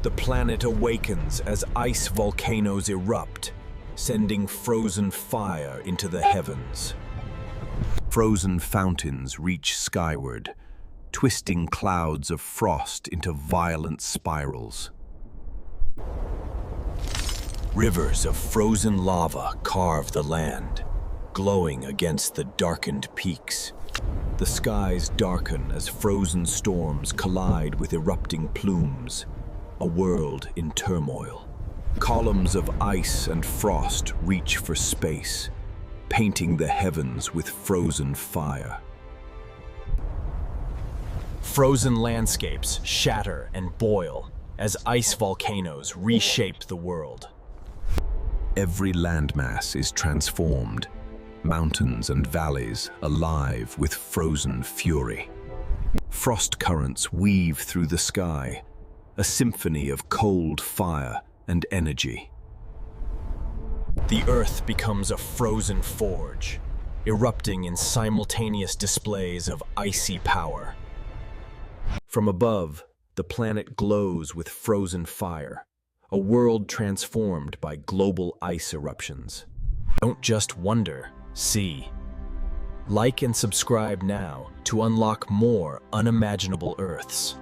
The planet awakens as ice volcanoes erupt, sending frozen fire into the heavens. Frozen fountains reach skyward, twisting clouds of frost into violent spirals. Rivers of frozen lava carve the land, glowing against the darkened peaks. The skies darken as frozen storms collide with erupting plumes, a world in turmoil. Columns of ice and frost reach for space, painting the heavens with frozen fire. Frozen landscapes shatter and boil as ice volcanoes reshape the world. Every landmass is transformed, mountains and valleys alive with frozen fury. Frost currents weave through the sky, a symphony of cold fire and energy. The Earth becomes a frozen forge, erupting in simultaneous displays of icy power. From above, the planet glows with frozen fire, a world transformed by global ice eruptions. Don't just wonder, see. Like and subscribe now to unlock more unimaginable Earths.